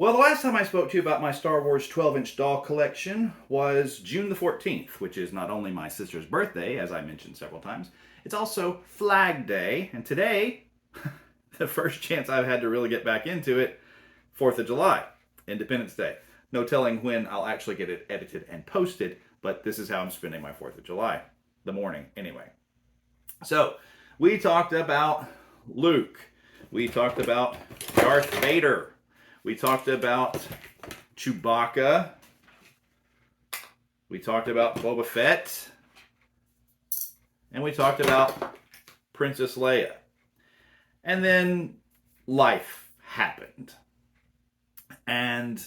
Well, the last time I spoke to you about my Star Wars 12-inch doll collection was June the 14th, which is not only my sister's birthday, as I mentioned several times, it's also Flag Day. And today, the first chance I've had to really get back into it, 4th of July, Independence Day. No telling when I'll actually get it edited and posted, but this is how I'm spending my 4th of July. The morning, anyway. So, we talked about Luke. We talked about Darth Vader. We talked about Chewbacca. We talked about Boba Fett. And we talked about Princess Leia. And then life happened. And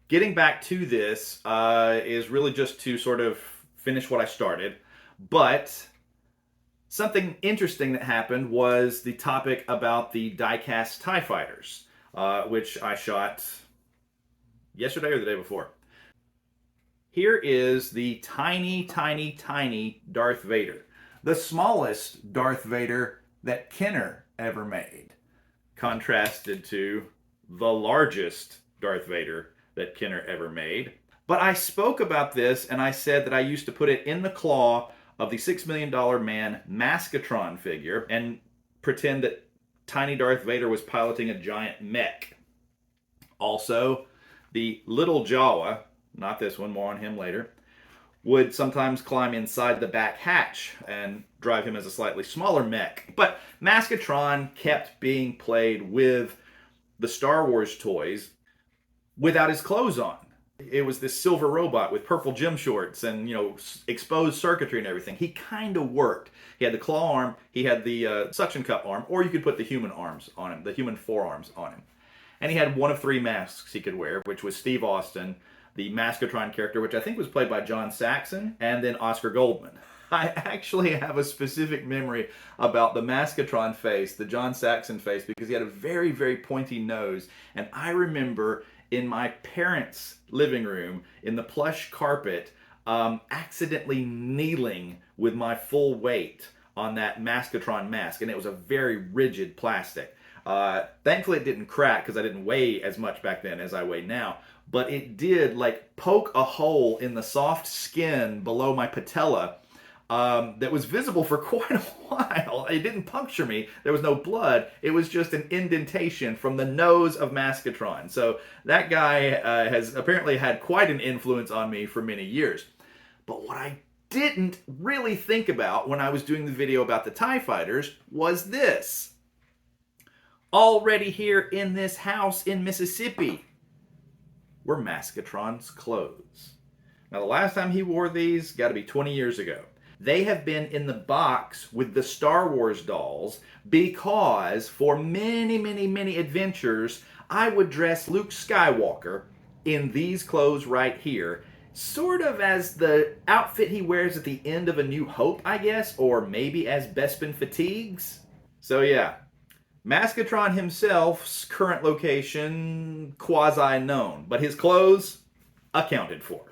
getting back to this is really just to sort of finish what I started. But something interesting that happened was the topic about the die-cast TIE fighters. Which I shot yesterday or the day before. Here is the tiny, tiny, tiny Darth Vader. The smallest Darth Vader that Kenner ever made. Contrasted to the largest Darth Vader that Kenner ever made. But I spoke about this and I said that I used to put it in the claw of the $6 Million Man Maskatron figure and pretend that tiny Darth Vader was piloting a giant mech. Also, the little Jawa, not this one, more on him later, would sometimes climb inside the back hatch and drive him as a slightly smaller mech. But Maskatron kept being played with the Star Wars toys without his clothes on. It was this silver robot with purple gym shorts and, exposed circuitry and everything. He kind of worked. He had the claw arm, he had the suction cup arm, or you could put the human arms on him, the human forearms on him. And he had one of three masks he could wear, which was Steve Austin, the Maskatron character, which I think was played by John Saxon, and then Oscar Goldman. I actually have a specific memory about the Maskatron face, the John Saxon face, because he had a very, very pointy nose. And I remember in my parents' living room, in the plush carpet, accidentally kneeling with my full weight on that Maskatron mask, and it was a very rigid plastic. Thankfully it didn't crack because I didn't weigh as much back then as I weigh now, but it did poke a hole in the soft skin below my patella that was visible for quite a while. It didn't puncture me. There was no blood. It was just an indentation from the nose of Maskatron. So that guy has apparently had quite an influence on me for many years. But what I didn't really think about when I was doing the video about the TIE fighters was this. Already here in this house in Mississippi were Maskatron's clothes. Now the last time he wore these got to be 20 years ago. They have been in the box with the Star Wars dolls because for many, many, many adventures, I would dress Luke Skywalker in these clothes right here, sort of as the outfit he wears at the end of A New Hope, I guess, or maybe as Bespin fatigues. So yeah, Maskatron himself's current location, quasi-known, but his clothes, accounted for.